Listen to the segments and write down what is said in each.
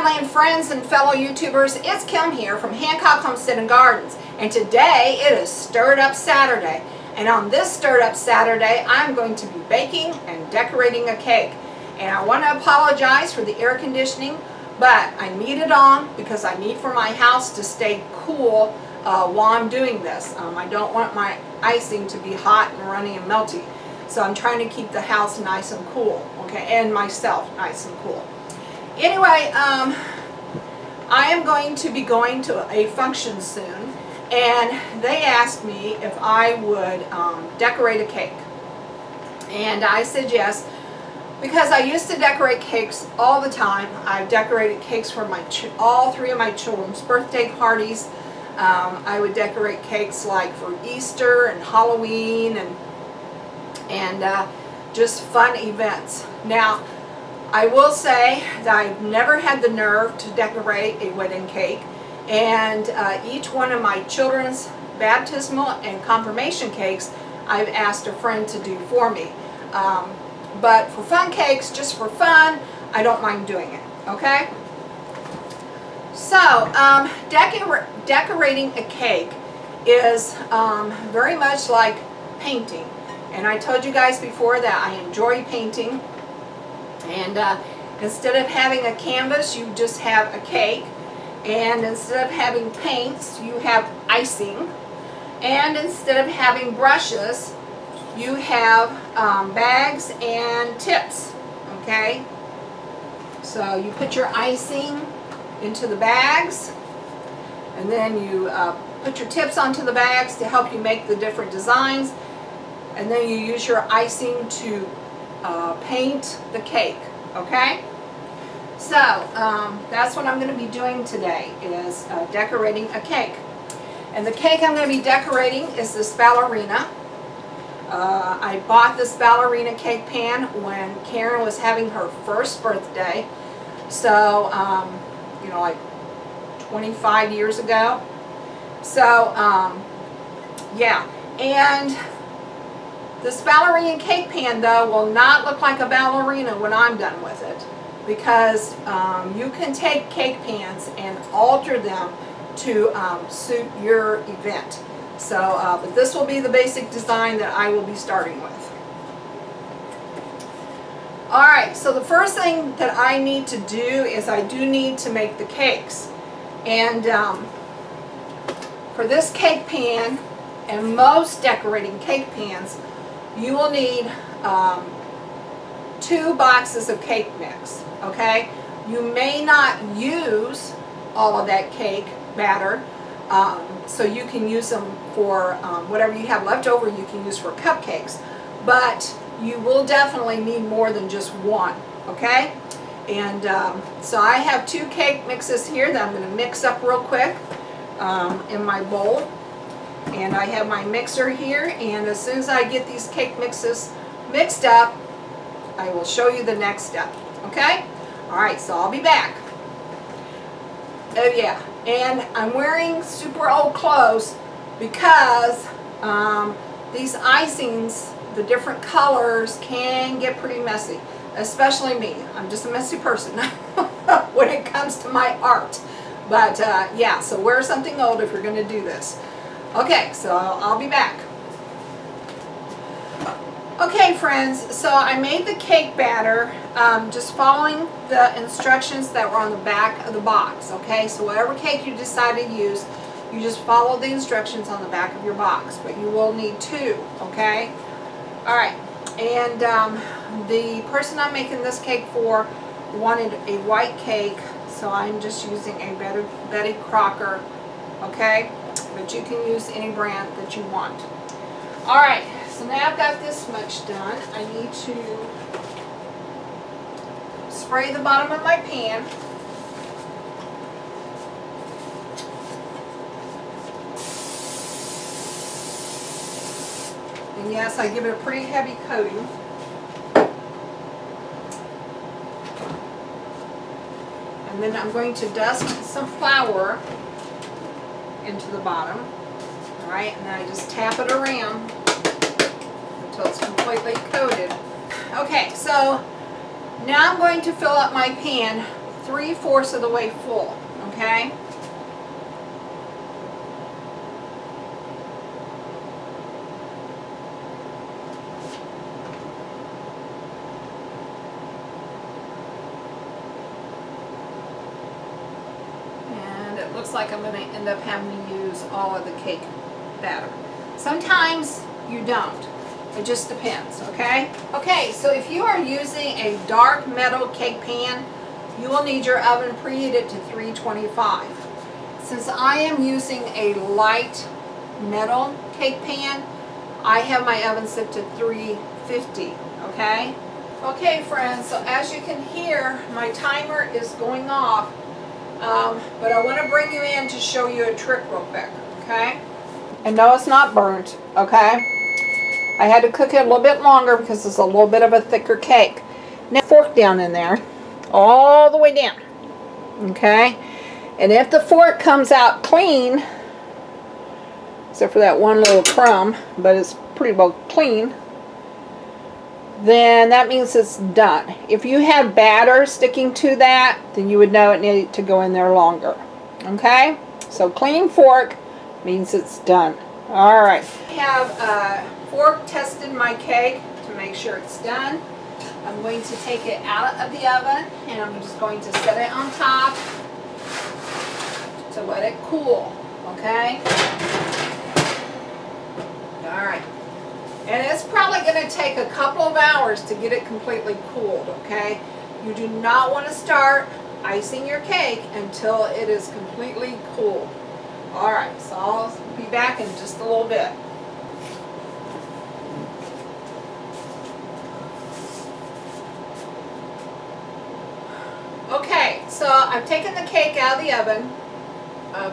family and friends and fellow YouTubers, it's Kim here from Hancock Homesteading Gardens, and today it is Stirred Up Saturday. And on this Stirred Up Saturday, I'm going to be baking and decorating a cake. And I want to apologize for the air conditioning, but I need it on because I need for my house to stay cool while I'm doing this. I don't want my icing to be hot and runny and melty. So I'm trying to keep the house nice and cool, okay, and myself nice and cool. Anyway, I am going to be going to a function soon, and they asked me if I would decorate a cake. And I said yes, because I used to decorate cakes all the time. I've decorated cakes for all three of my children's birthday parties. I would decorate cakes like for Easter and Halloween and just fun events. Now, I will say that I've never had the nerve to decorate a wedding cake, and each one of my children's baptismal and confirmation cakes I've asked a friend to do for me. But for fun cakes, just for fun, I don't mind doing it, okay? So, decorating a cake is very much like painting. And I told you guys before that I enjoy painting. And instead of having a canvas, you just have a cake. And instead of having paints, you have icing. And instead of having brushes, you have bags and tips. Okay? So you put your icing into the bags, and then you put your tips onto the bags to help you make the different designs. And then you use your icing to paint the cake, okay? So, that's what I'm going to be doing today, is decorating a cake. And the cake I'm going to be decorating is this ballerina. I bought this ballerina cake pan when Karen was having her first birthday. So, you know, like 25 years ago. So, yeah. And this ballerina cake pan, though, will not look like a ballerina when I'm done with it, because you can take cake pans and alter them to suit your event. So, but this will be the basic design that I will be starting with. Alright, so the first thing that I need to do is I do need to make the cakes. And for this cake pan, and most decorating cake pans, you will need 2 boxes of cake mix, okay? You may not use all of that cake batter, so you can use them for whatever you have left over, you can use for cupcakes, but you will definitely need more than just one, okay? And so I have 2 cake mixes here that I'm going to mix up real quick in my bowl. And I have my mixer here, and as soon as I get these cake mixes mixed up, I will show you the next step, okay? Alright, so I'll be back. Oh yeah, and I'm wearing super old clothes because these icings, the different colors, can get pretty messy, especially me. I'm just a messy person when it comes to my art. But yeah, so wear something old if you're going to do this. Okay, so I'll be back. Okay, friends, so I made the cake batter just following the instructions that were on the back of the box, okay? So whatever cake you decide to use, you just follow the instructions on the back of your box, but you will need 2, okay? Alright, and the person I'm making this cake for wanted a white cake, so I'm just using a Betty Crocker, okay? But you can use any brand that you want. Alright, so now I've got this much done. I need to spray the bottom of my pan. And yes, I give it a pretty heavy coating. And then I'm going to dust some flour into the bottom. Alright, and then I just tap it around until it's completely coated. Okay, so now I'm going to fill up my pan 3/4 of the way full, okay? And it looks like I'm going to end up having to use all of the cake batter. Sometimes you don't. It just depends, okay? Okay, so if you are using a dark metal cake pan, you will need your oven preheated to 325. Since I am using a light metal cake pan, I have my oven set to 350, okay? Okay, friends, so as you can hear, my timer is going off, but I want to bring you in to show you a trick real quick, okay? And no, it's not burnt, okay? I had to cook it a little bit longer because it's a little bit of a thicker cake. Now, fork down in there, all the way down, okay? And if the fork comes out clean, except for that one little crumb, but it's pretty well clean, then that means it's done. If you have batter sticking to that, then you would know it needed to go in there longer, okay? So clean fork means it's done. All right. I have fork tested my cake to make sure it's done. I'm going to take it out of the oven and I'm just going to set it on top to let it cool, okay? All right. And it's probably going to take a couple of hours to get it completely cooled, okay? You do not want to start icing your cake until it is completely cool. All right, so I'll be back in just a little bit. Okay, so I've taken the cake out of the oven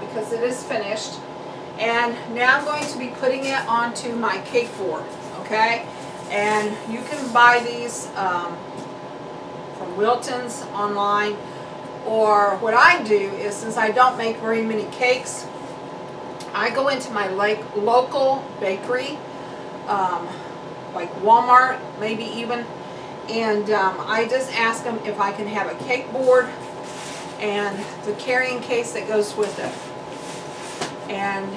because it is finished, and now I'm going to be putting it onto my cake board, okay? And you can buy these from Wilton's online, or what I do is, since I don't make very many cakes, I go into my local bakery, like Walmart, maybe even, and I just ask them if I can have a cake board and the carrying case that goes with it. And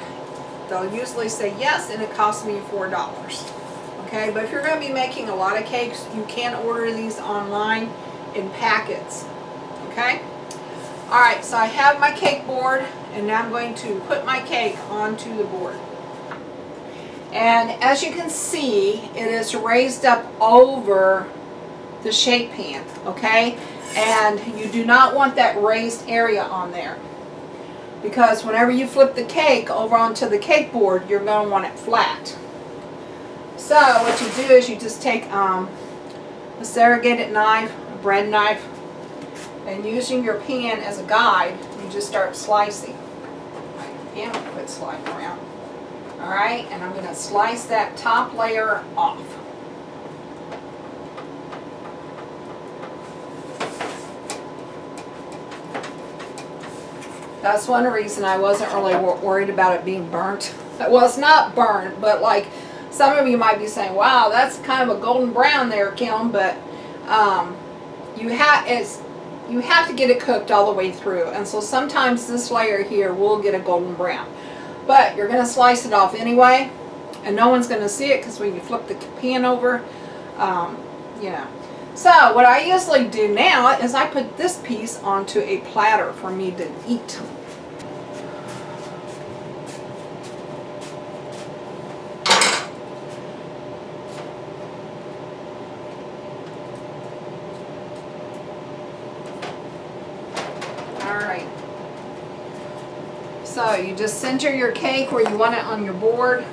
they'll usually say yes, and it costs me $4. Okay, but if you're going to be making a lot of cakes, you can order these online in packets. Okay? Alright, so I have my cake board, and now I'm going to put my cake onto the board. And as you can see, it is raised up over the shape pan, okay? And you do not want that raised area on there, because whenever you flip the cake over onto the cake board, you're going to want it flat. So what you do is you just take a serrated knife, a bread knife, and using your pan as a guide, you just start slicing. And quit sliding around. Alright, and I'm going to slice that top layer off. That's one reason I wasn't really worried about it being burnt. Well, it's not burnt, but like some of you might be saying, wow, that's kind of a golden brown there, Kim, but you have to get it cooked all the way through. And so sometimes this layer here will get a golden brown. But you're going to slice it off anyway, and no one's going to see it because when you flip the pan over, you know. So what I usually do now is I put this piece onto a platter for me to eat. Alright. So you just center your cake where you want it on your board.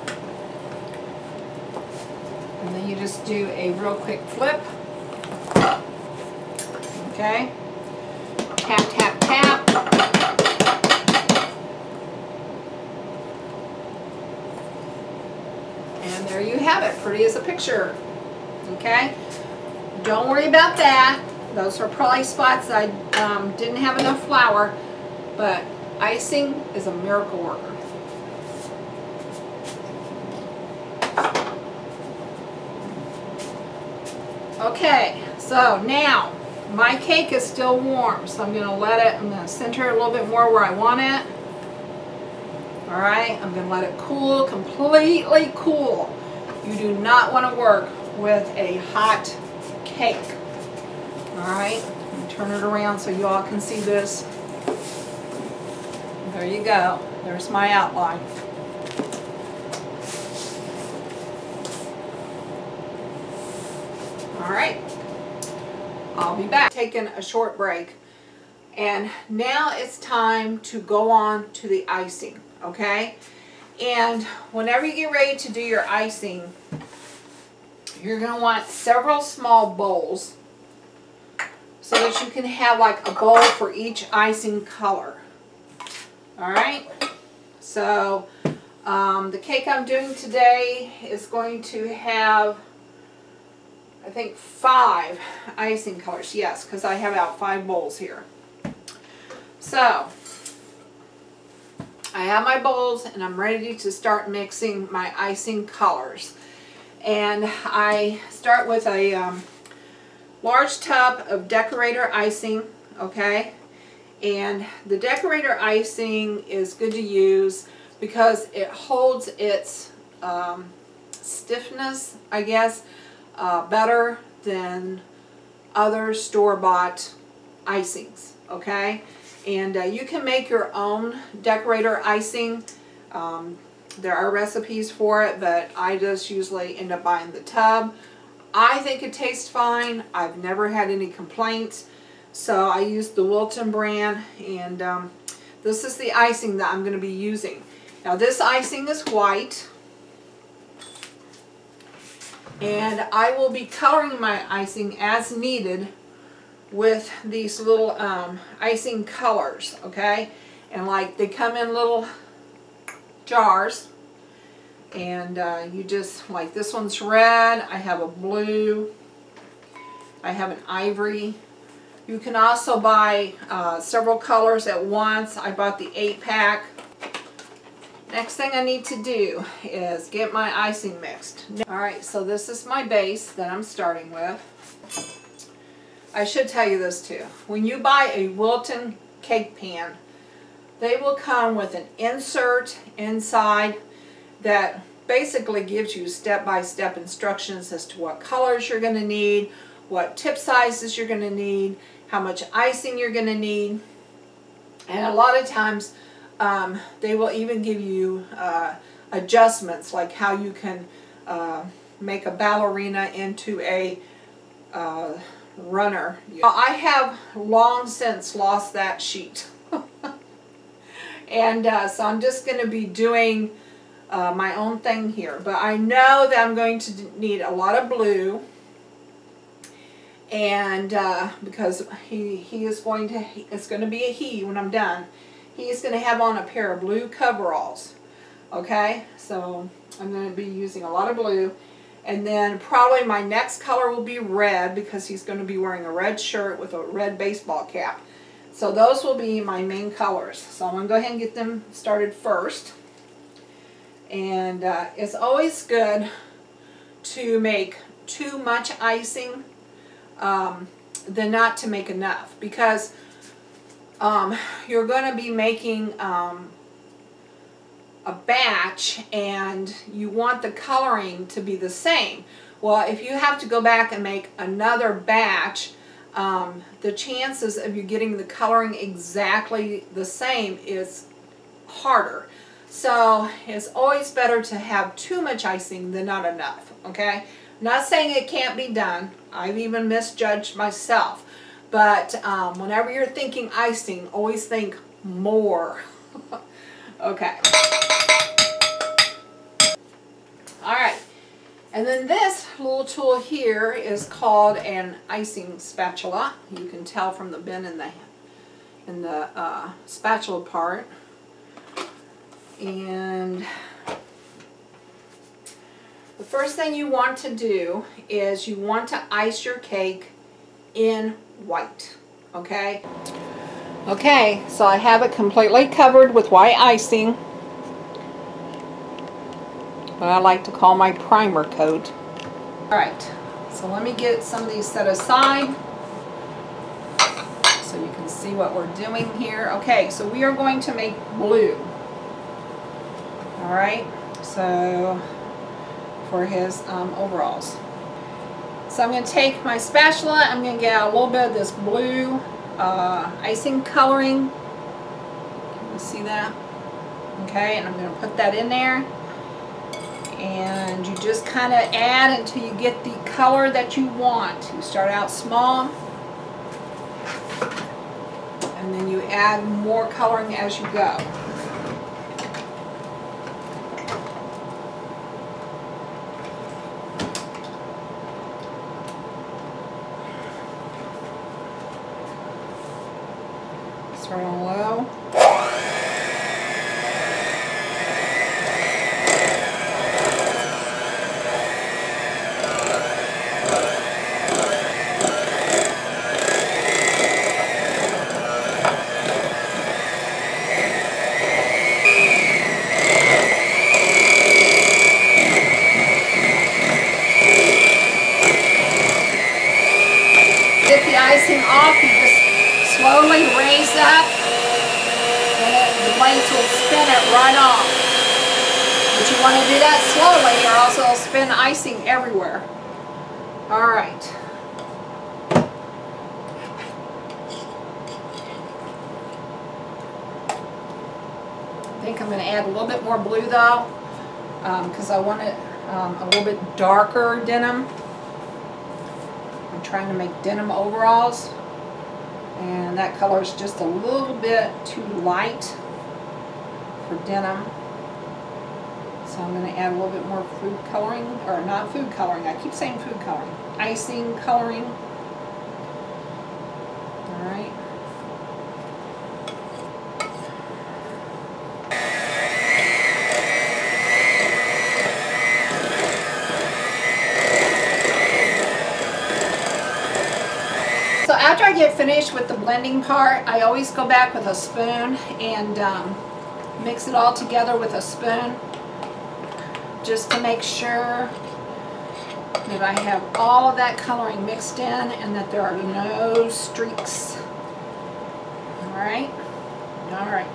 And then you just do a real quick flip. Okay, tap, tap, tap. And there you have it, pretty as a picture. Okay, don't worry about that. Those are probably spots that I didn't have enough flour, but icing is a miracle worker. Okay, so now my cake is still warm, so I'm going to center it a little bit more where I want it. Alright, I'm going to let it cool, completely cool. You do not want to work with a hot cake. Alright, turn it around so you all can see this. There you go. There's my outline. Alright, I'll be back. Taking a short break. And now it's time to go on to the icing. Okay, and whenever you get ready to do your icing, you're going to want several small bowls so that you can have like a bowl for each icing color. Alright, so the cake I'm doing today is going to have, I think, 5 icing colors. Yes, because I have about 5 bowls here. So I have my bowls and I'm ready to start mixing my icing colors. And I start with a large tub of decorator icing, okay? And the decorator icing is good to use because it holds its stiffness, I guess, better than other store-bought icings, okay? And you can make your own decorator icing. There are recipes for it, but I just usually end up buying the tub. I think it tastes fine. I've never had any complaints. So I use the Wilton brand, and this is the icing that I'm going to be using. Now this icing is white. And I will be coloring my icing as needed with these little icing colors, okay? And like they come in little jars, and you just, like this one's red, I have a blue, I have an ivory. You can also buy several colors at once. I bought the 8-pack. Next thing I need to do is get my icing mixed. Alright, so this is my base that I'm starting with. I should tell you this too. When you buy a Wilton cake pan, they will come with an insert inside that basically gives you step-by-step instructions as to what colors you're going to need, what tip sizes you're going to need, how much icing you're going to need. And a lot of times they will even give you adjustments, like how you can make a ballerina into a runner. I have long since lost that sheet. And so I'm just going to be doing my own thing here. But I know that I'm going to need a lot of blue. And because he is going to, it's going to be a he when I'm done. He's going to have on a pair of blue coveralls. Okay, so I'm going to be using a lot of blue. And then probably my next color will be red because he's going to be wearing a red shirt with a red baseball cap. So those will be my main colors. So I'm going to go ahead and get them started first. And it's always good to make too much icing than not to make enough, because you're going to be making a batch and you want the coloring to be the same. Well, if you have to go back and make another batch, the chances of you getting the coloring exactly the same is harder. So it's always better to have too much icing than not enough, okay? Not saying it can't be done. I've even misjudged myself. But whenever you're thinking icing, always think more. Okay. Alright. And then this little tool here is called an icing spatula. You can tell from the bin in the spatula part. And the first thing you want to do is you want to ice your cake in white. Okay? Okay, so I have it completely covered with white icing, what I like to call my primer coat. Alright, so let me get some of these set aside. see what we're doing here. Okay, so we are going to make blue. All right, so for his overalls. So I'm going to take my spatula, I'm going to get out a little bit of this blue icing coloring. Can you see that? Okay, and I'm going to put that in there. And you just kind of add until you get the color that you want. You start out small, and then you add more coloring as you go. Start on low. Get the icing off, you just slowly raise up and the blades will spin it right off. But you want to do that slowly or else it'll spin icing everywhere. Alright. I think I'm going to add a little bit more blue though because I want it a little bit darker denim. I'm trying to make denim overalls, and that color is just a little bit too light for denim. So I'm going to add a little bit more food coloring, or not food coloring, I keep saying food coloring, icing coloring. Alright. So after I get finished with the blending part, I always go back with a spoon and mix it all together with a spoon just to make sure that I have all of that coloring mixed in and that there are no streaks. Alright? Alright.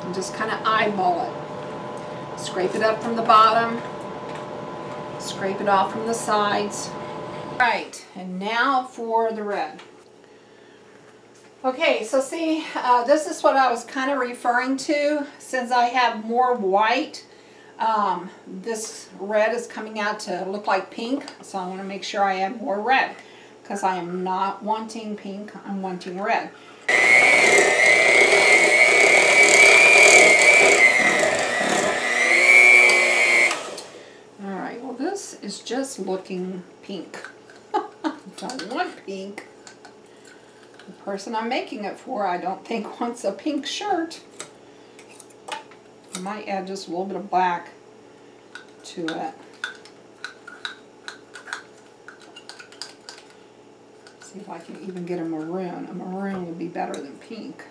And just kind of eyeball it. Scrape it up from the bottom. Scrape it off from the sides. Right, and now for the red. Okay, so see, this is what I was kind of referring to. Since I have more white, this red is coming out to look like pink, so I want to make sure I add more red, because I am not wanting pink, I'm wanting red. Alright, well this is just looking pink. Don't want pink. The person I'm making it for, I don't think wants a pink shirt. I might add just a little bit of black to it. See if I can even get a maroon. A maroon would be better than pink.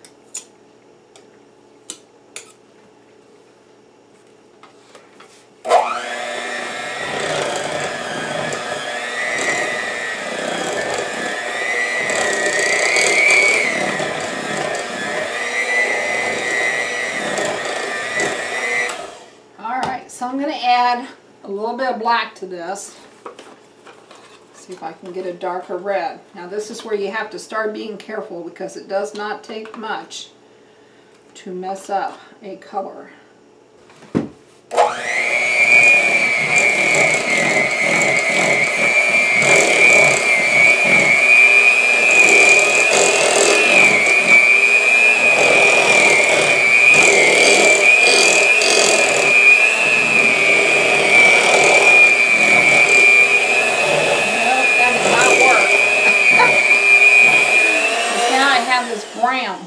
So I'm going to add a little bit of black to this. See if I can get a darker red. Now this is where you have to start being careful because it does not take much to mess up a color.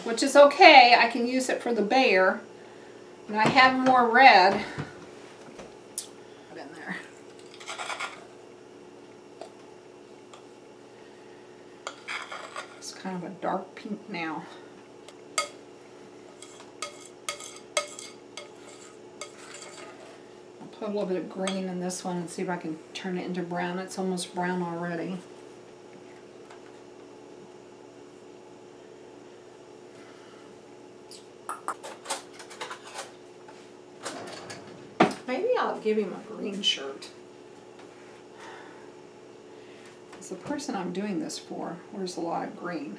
Which is okay, I can use it for the bear, and I have more red. Put in there. It's kind of a dark pink now. I'll put a little bit of green in this one and see if I can turn it into brown. It's almost brown already. I'll give him a green shirt. Because the person I'm doing this for wears a lot of green.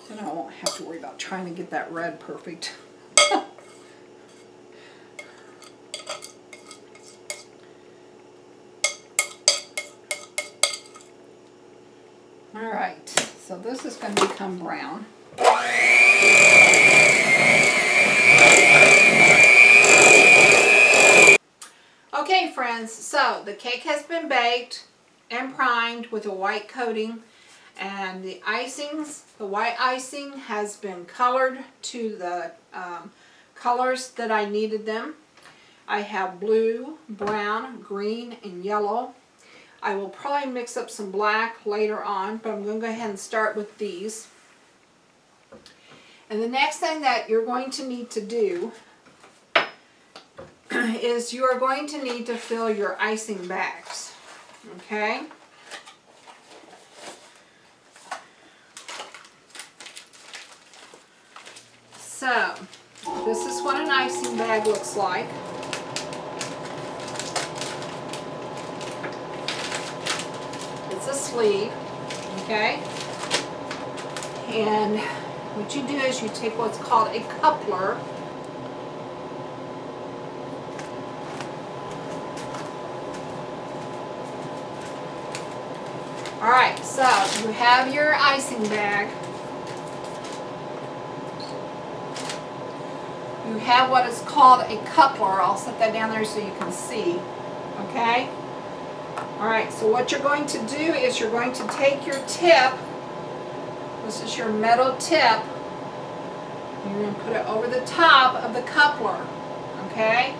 Then I won't have to worry about trying to get that red perfect. Alright, so this is going to become brown. Okay friends, so the cake has been baked and primed with a white coating, and the icings, the white icing has been colored to the colors that I needed them. I have blue, brown, green, and yellow. I will probably mix up some black later on, but I'm going to go ahead and start with these. And the next thing that you're going to need to do is you are going to need to fill your icing bags. Okay? So, this is what an icing bag looks like. It's a sleeve, okay? And what you do is you take what's called a coupler. Alright, so you have your icing bag. You have what is called a coupler. I'll set that down there so you can see. Okay? Alright, so what you're going to do is you're going to take your tip. This is your metal tip. You're going to put it over the top of the coupler. Okay?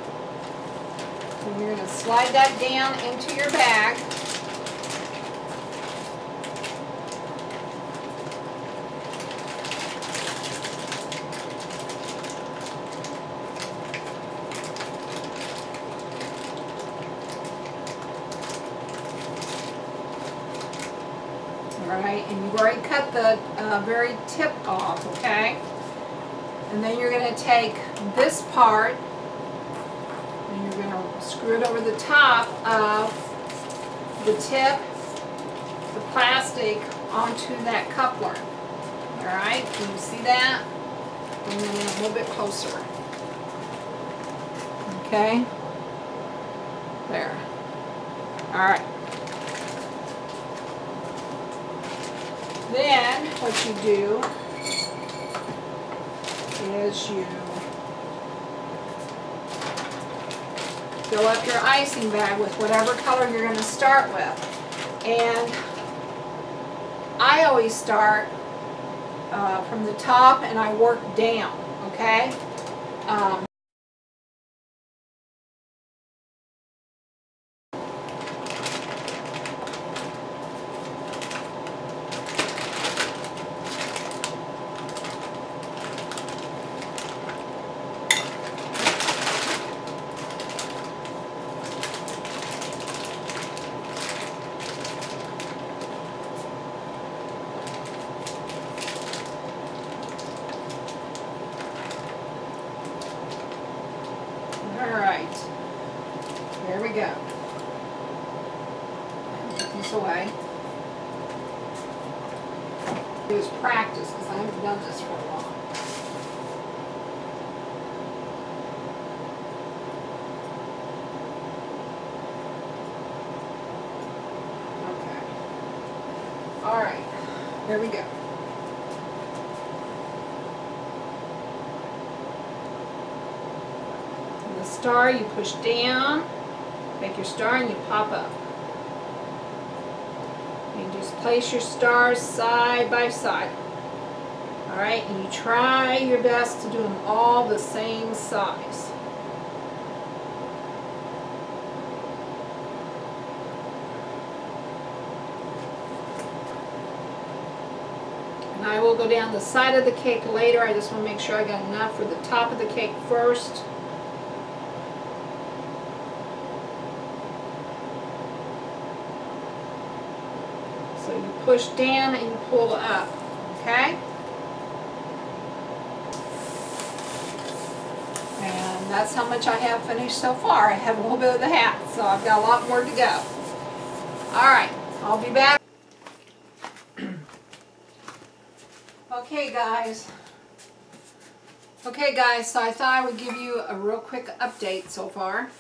And you're going to slide that down into your bag. Alright, and you've already cut the very tip off, okay? And then you're going to take this part and you're going to screw it over the top of the tip, the plastic, onto that coupler. Alright, can you see that? And then a little bit closer. Okay? There. Alright. Then what you do is you fill up your icing bag with whatever color you're going to start with. And I always start from the top and I work down, okay? Alright, there we go. Put this away. Do is practice because I haven't done this for a while. Okay. Alright, there we go. Star, you push down, make your star, and you pop up. You just place your stars side by side. Alright, and you try your best to do them all the same size. And I will go down the side of the cake later. I just want to make sure I got enough for the top of the cake first. So you push down and you pull up, okay? And And that's how much I have finished so far. I have a little bit of the hat, so I've got a lot more to go. Alright, I'll be back. Okay guys, so I thought I would give you a real quick update so far.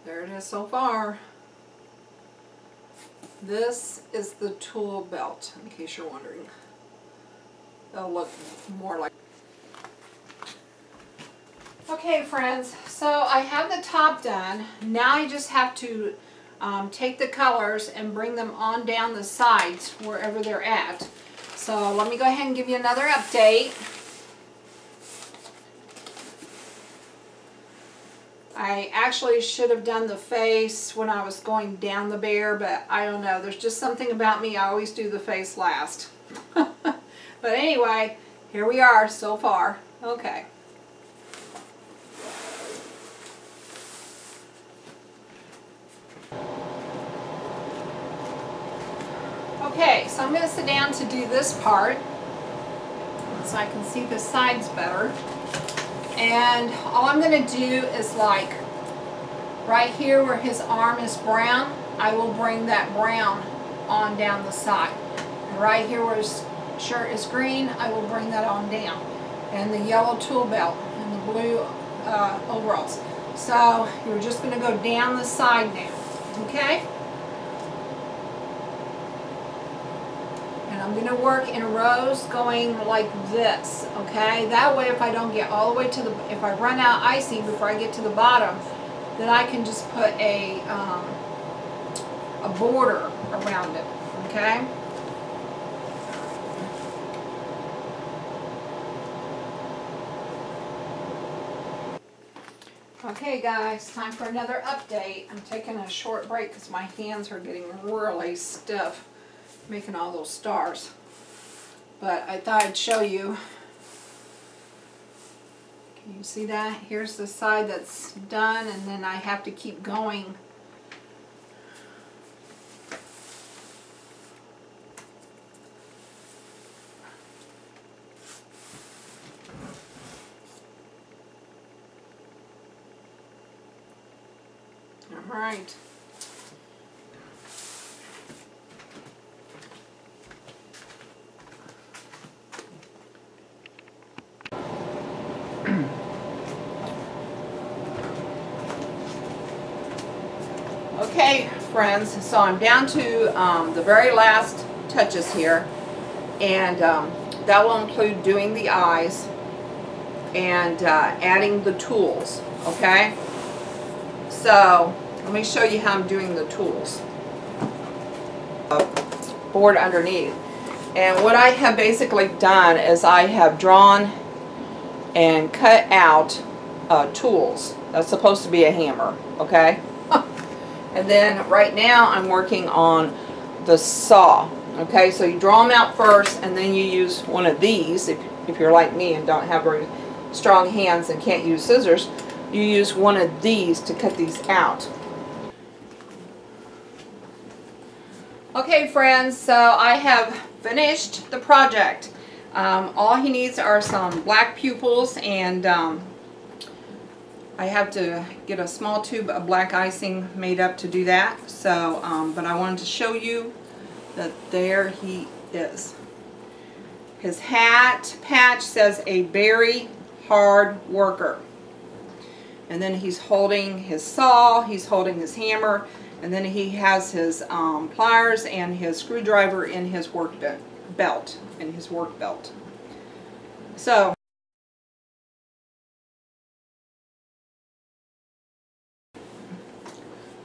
There it is so far. This is the tool belt, in case you're wondering. It'll look more like... Okay friends, so I have the top done. Now I just have to take the colors and bring them on down the sides wherever they're at. So let me go ahead and give you another update. I actually should have done the face when I was going down the bear, but I don't know. There's just something about me. I always do the face last. But anyway, here we are so far. Okay. Okay, so I'm going to sit down to do this part so I can see the sides better. And all I'm going to do is like right here where his arm is brown, I will bring that brown on down the side. And right here where his shirt is green, I will bring that on down. And the yellow tool belt and the blue overalls. So you're just going to go down the side now, okay? And I'm going to work in rows going like this, okay? That way if I don't get all the way to the, if I run out icing before I get to the bottom, then I can just put a border around it, okay? Okay guys, time for another update. I'm taking a short break because my hands are getting really stiff making all those stars. But I thought I'd show you. Can you see that? Here's the side that's done, and then I have to keep going. All right. Okay, friends, so I'm down to the very last touches here, and that will include doing the eyes and adding the tools, okay? So, let me show you how I'm doing the tools. Board underneath. And what I have basically done is I have drawn and cut out tools. That's supposed to be a hammer, okay? And then right now I'm working on the saw. Okay, so you draw them out first, and then you use one of these. If you're like me and don't have very strong hands and can't use scissors, you use one of these to cut these out. Okay friends, so I have finished the project. All he needs are some black pupils, and I have to get a small tube of black icing made up to do that. So, but I wanted to show you that there he is. His hat patch says a Beary hard worker. And then he's holding his saw, he's holding his hammer, and then he has his pliers and his screwdriver in his work belt, So,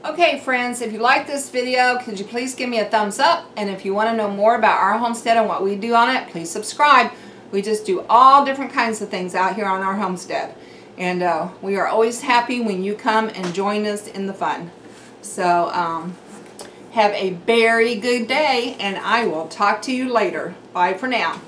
okay friends, if you like this video, could you please give me a thumbs up? And if you want to know more about our homestead and what we do on it, please subscribe. We just do all different kinds of things out here on our homestead. And we are always happy when you come and join us in the fun. So, have a very good day, and I will talk to you later. Bye for now.